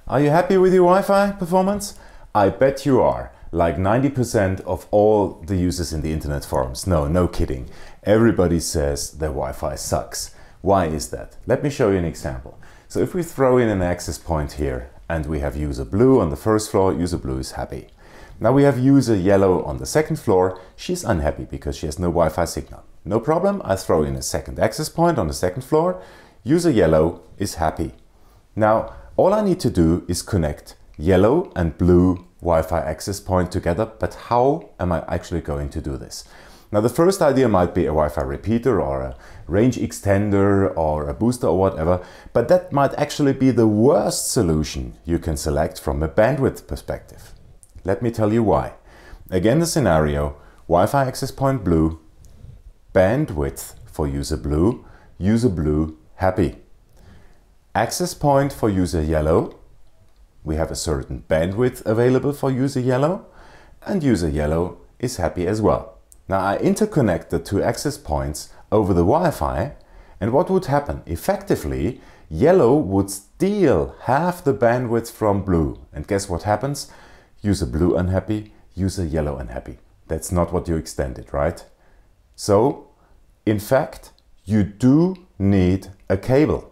Are you happy with your Wi-Fi performance? I bet you are, like 90% of all the users in the internet forums. No kidding. Everybody says their Wi-Fi sucks. Why is that? Let me show you an example. So if we throw in an access point here and we have user blue on the first floor, user blue is happy. Now we have user yellow on the second floor. She's unhappy because she has no Wi-Fi signal. No problem, I throw in a second access point on the second floor. User yellow is happy. Now all I need to do is connect yellow and blue Wi-Fi access point together, but how am I actually going to do this? Now the first idea might be a Wi-Fi repeater or a range extender or a booster or whatever, but that might actually be the worst solution you can select from a bandwidth perspective. Let me tell you why. Again, the scenario, Wi-Fi access point blue, bandwidth for user blue happy. Access point for user yellow, we have a certain bandwidth available for user yellow, and user yellow is happy as well. Now I interconnect the two access points over the Wi-Fi, and what would happen? Effectively, yellow would steal half the bandwidth from blue. And guess what happens? User blue unhappy, user yellow unhappy. That's not what you extended, right? So, in fact, you do need a cable.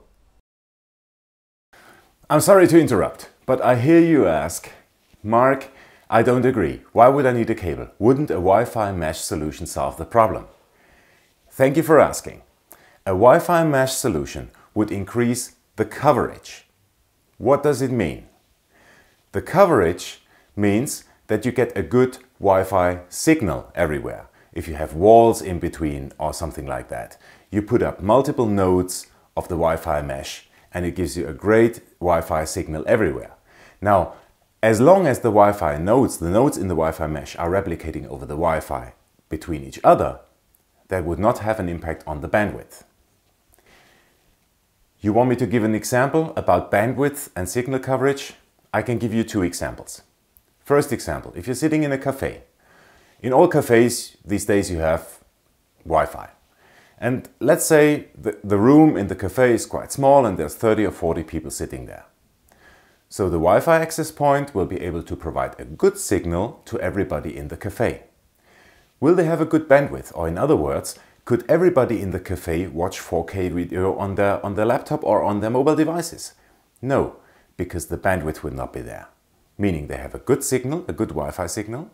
I'm sorry to interrupt, but I hear you ask, Mark, I don't agree. Why would I need a cable? Wouldn't a Wi-Fi mesh solution solve the problem? Thank you for asking. A Wi-Fi mesh solution would increase the coverage. What does it mean? The coverage means that you get a good Wi-Fi signal everywhere. If you have walls in between or something like that, you put up multiple nodes of the Wi-Fi mesh and it gives you a great Wi-Fi signal everywhere. Now, as long as the Wi-Fi nodes, the nodes in the Wi-Fi mesh are replicating over the Wi-Fi between each other, that would not have an impact on the bandwidth. You want me to give an example about bandwidth and signal coverage? I can give you two examples. First example, if you're sitting in a cafe. In all cafes these days you have Wi-Fi. And let's say the room in the cafe is quite small and there's 30 or 40 people sitting there. So the Wi-Fi access point will be able to provide a good signal to everybody in the cafe. Will they have a good bandwidth? Or in other words, could everybody in the cafe watch 4K video on their laptop or on their mobile devices? No, because the bandwidth will not be there. Meaning they have a good signal, a good Wi-Fi signal,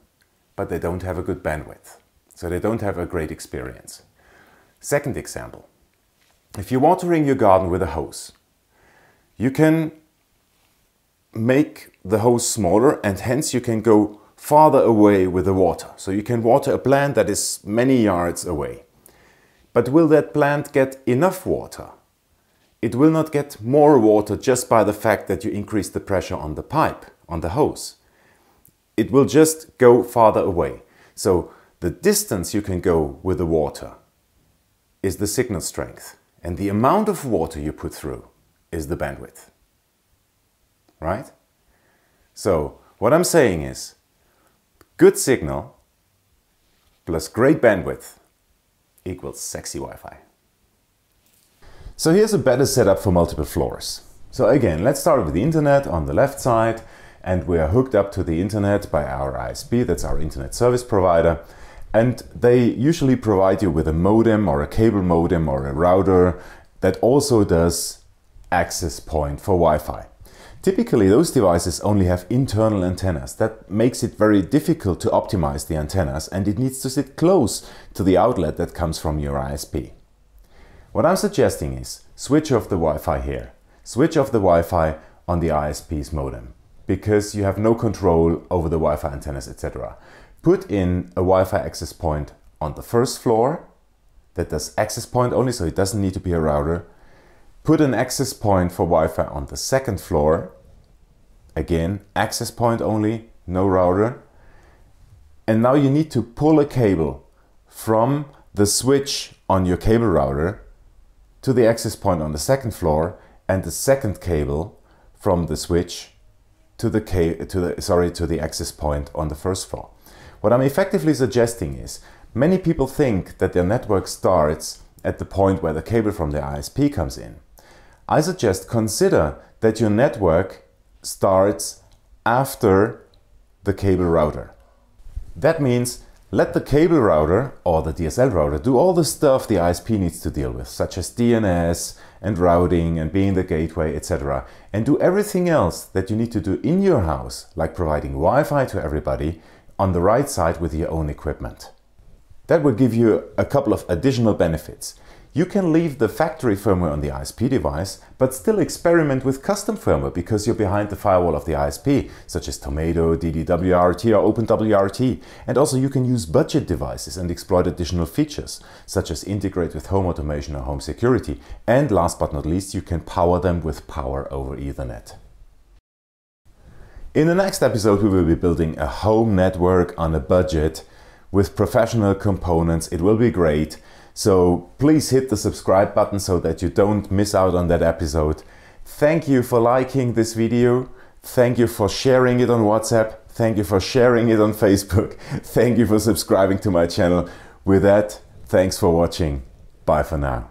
but they don't have a good bandwidth. So they don't have a great experience. Second example, if you're watering your garden with a hose, you can make the hose smaller and hence you can go farther away with the water. So you can water a plant that is many yards away. But will that plant get enough water? It will not get more water just by the fact that you increase the pressure on the pipe, on the hose. It will just go farther away. So the distance you can go with the water is the signal strength, and the amount of water you put through is the bandwidth. Right? So what I'm saying is, good signal plus great bandwidth equals sexy Wi-Fi. So here's a better setup for multiple floors. So again, let's start with the internet on the left side, and we are hooked up to the internet by our ISP, that's our internet service provider. And they usually provide you with a modem or a cable modem or a router that also does access point for Wi-Fi. Typically those devices only have internal antennas. That makes it very difficult to optimize the antennas, and it needs to sit close to the outlet that comes from your ISP. What I'm suggesting is switch off the Wi-Fi here. Switch off the Wi-Fi on the ISP's modem, because you have no control over the Wi-Fi antennas, etc. Put in a Wi-Fi access point on the first floor that does access point only, so it doesn't need to be a router. Put an access point for Wi-Fi on the second floor. Again, access point only, no router. And now you need to pull a cable from the switch on your cable router to the access point on the second floor, and the second cable from the switch to the access point on the first floor. What I'm effectively suggesting is, many people think that their network starts at the point where the cable from the ISP comes in. I suggest consider that your network starts after the cable router. That means let the cable router or the DSL router do all the stuff the ISP needs to deal with, such as DNS and routing and being the gateway, etc. And do everything else that you need to do in your house, like providing Wi-Fi to everybody, on the right side with your own equipment. That will give you a couple of additional benefits. You can leave the factory firmware on the ISP device, but still experiment with custom firmware because you're behind the firewall of the ISP, such as Tomato, DDWRT or OpenWRT. And also you can use budget devices and exploit additional features, such as integrate with home automation or home security. And last but not least, you can power them with power over Ethernet. In the next episode, we will be building a home network on a budget with professional components. It will be great. So please hit the subscribe button so that you don't miss out on that episode. Thank you for liking this video. Thank you for sharing it on WhatsApp. Thank you for sharing it on Facebook. Thank you for subscribing to my channel. With that, thanks for watching. Bye for now.